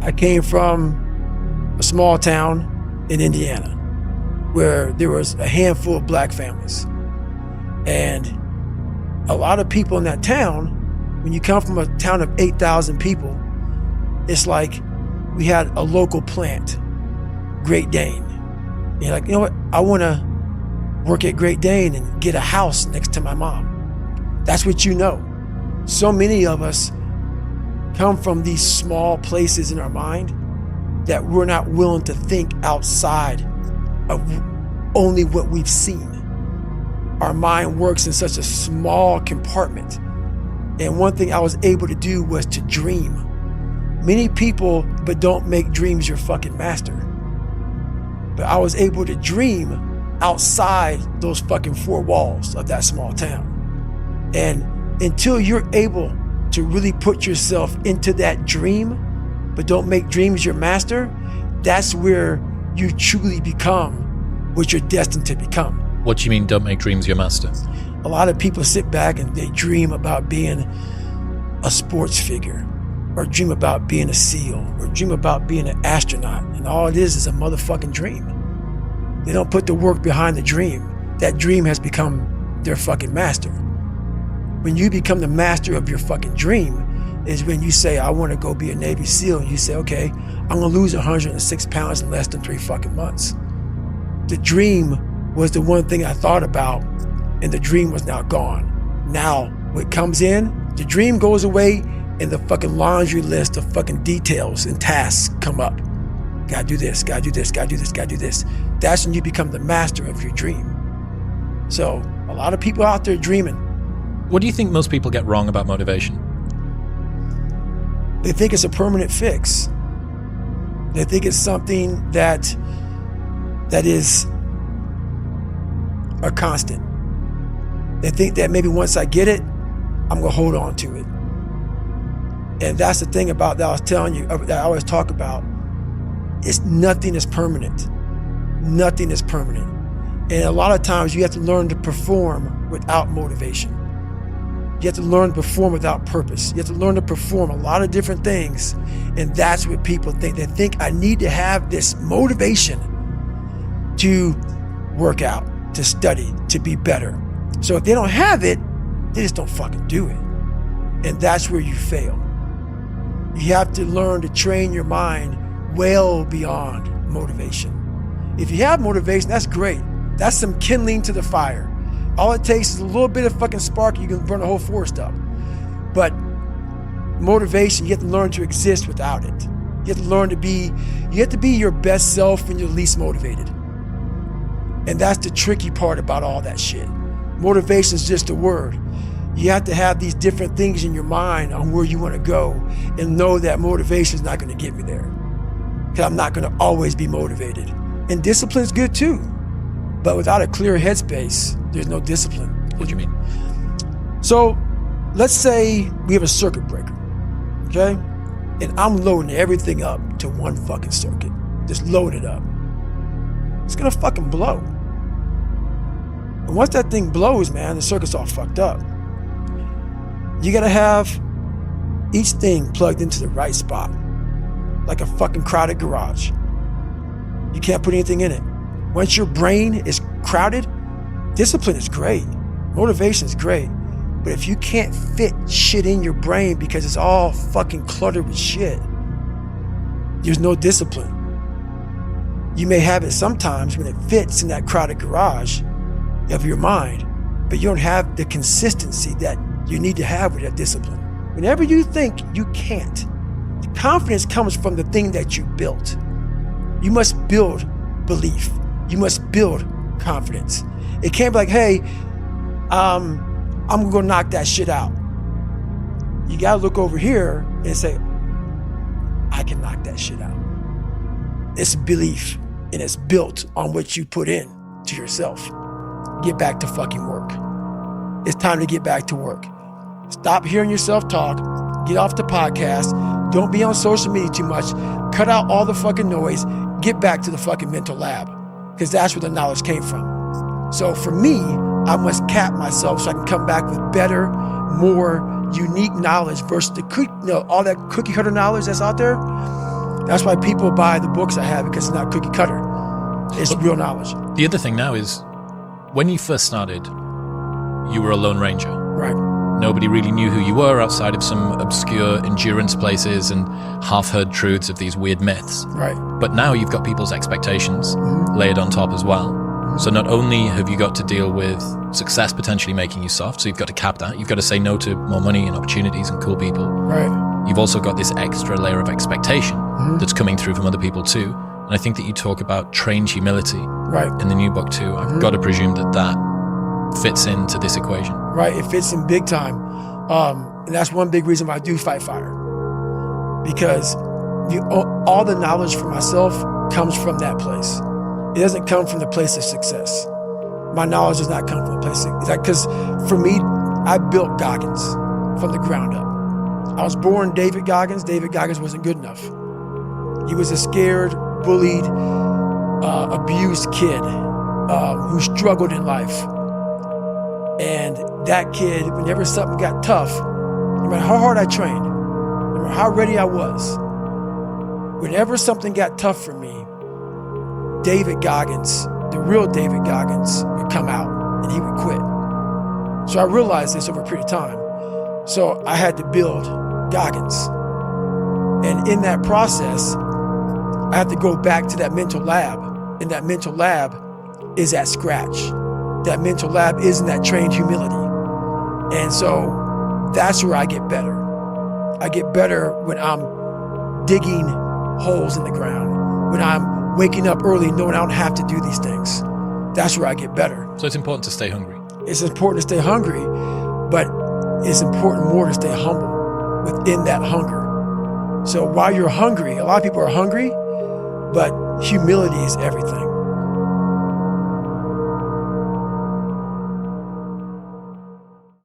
I came from a small town in Indiana where there was a handful of black families. And a lot of people in that town, when you come from a town of 8,000 people, it's like we had a local plant, Great Dane. And you're like, you know what? I want to work at Great Dane and get a house next to my mom. That's what you know. So many of us come from these small places in our mind that we're not willing to think outside of only what we've seen. Our mind works in such a small compartment. And one thing I was able to do was to dream. Many people, but don't make dreams your fucking master. But I was able to dream outside those fucking four walls of that small town. And until you're able to really put yourself into that dream, but don't make dreams your master, that's where you truly become what you're destined to become. What do you mean, don't make dreams your master? A lot of people sit back and they dream about being a sports figure, or dream about being a SEAL, or dream about being an astronaut, and all it is a motherfucking dream. They don't put the work behind the dream. That dream has become their fucking master. When you become the master of your fucking dream is when you say, I want to go be a Navy SEAL, and you say, okay, I'm gonna lose 106 pounds in less than 3 fucking months. The dream was the one thing I thought about, and the dream was now gone. Now, what comes in, the dream goes away, and the fucking laundry list of fucking details and tasks come up. Gotta do this, gotta do this, gotta do this, gotta do this. That's when you become the master of your dream. So, a lot of people out there dreaming. What do you think most people get wrong about motivation? They think it's a permanent fix. They think it's something that is a constant. They think that maybe once I get it, I'm gonna hold on to it. And that's the thing about that I was telling you, that I always talk about. It's nothing is permanent. Nothing is permanent. And a lot of times you have to learn to perform without motivation. You have to learn to perform without purpose. You have to learn to perform a lot of different things. And that's what people think. They think I need to have this motivation to work out, to study, to be better. So if they don't have it, they just don't fucking do it. And that's where you fail. You have to learn to train your mind well beyond motivation. If you have motivation, that's great. That's some kindling to the fire. All it takes is a little bit of fucking spark, you can burn a whole forest up. But motivation, you have to learn to exist without it. You have to be your best self when you're least motivated. And that's the tricky part about all that shit. Motivation is just a word. You have to have these different things in your mind on where you want to go and know that motivation is not going to get me there. Because I'm not going to always be motivated. And discipline is good too. But without a clear headspace, there's no discipline. What do you mean? So let's say we have a circuit breaker, okay? And I'm loading everything up to one fucking circuit. Just load it up. It's gonna fucking blow. And once that thing blows, man, the circuit's all fucked up. You gotta have each thing plugged into the right spot, like a fucking crowded garage. You can't put anything in it. Once your brain is crowded, discipline is great, motivation is great, but if you can't fit shit in your brain because it's all fucking cluttered with shit, there's no discipline. You may have it sometimes when it fits in that crowded garage of your mind, but you don't have the consistency that you need to have with that discipline. Whenever you think you can't, the confidence comes from the thing that you built. You must build belief. You must build confidence. It can't be like, hey, I'm gonna go knock that shit out. You gotta look over here and say, I can knock that shit out. It's belief, and it's built on what you put in to yourself. Get back to fucking work. It's time to get back to work. Stop hearing yourself talk. Get off the podcast. Don't be on social media too much. Cut out all the fucking noise. Get back to the fucking mental lab, because that's where the knowledge came from. So for me, I must cap myself so I can come back with better, more unique knowledge versus all that cookie cutter knowledge that's out there. That's why people buy the books I have, because it's not cookie cutter. It's real knowledge. The other thing now is, when you first started, you were a lone ranger. Right. Nobody really knew who you were outside of some obscure endurance places and half-heard truths of these weird myths. Right. But now you've got people's expectations layered on top as well. So not only have you got to deal with success potentially making you soft, so you've got to cap that, you've got to say no to more money and opportunities and cool people. Right. You've also got this extra layer of expectation that's coming through from other people too. And I think that you talk about trained humility in the new book too. I've got to presume that that fits into this equation. Right, it fits in big time. And that's one big reason why I do fight fire. Because all the knowledge for myself comes from that place. It doesn't come from the place of success. My knowledge does not come from the place of, because for me, I built Goggins from the ground up. I was born David Goggins. David Goggins wasn't good enough. He was a scared, bullied, abused kid who struggled in life. And that kid, whenever something got tough, no matter how hard I trained, no matter how ready I was, whenever something got tough for me, David Goggins, the real David Goggins, would come out and he would quit. So I realized this over a period of time. So I had to build Goggins. And in that process, I had to go back to that mental lab. And that mental lab is at scratch. That mental lab is in that trained humility. And so that's where I get better. I get better when I'm digging holes in the ground, when I'm waking up early knowing I don't have to do these things. That's where I get better. So it's important to stay hungry. It's important to stay hungry, but it's important more to stay humble within that hunger. So while you're hungry, a lot of people are hungry, but humility is everything.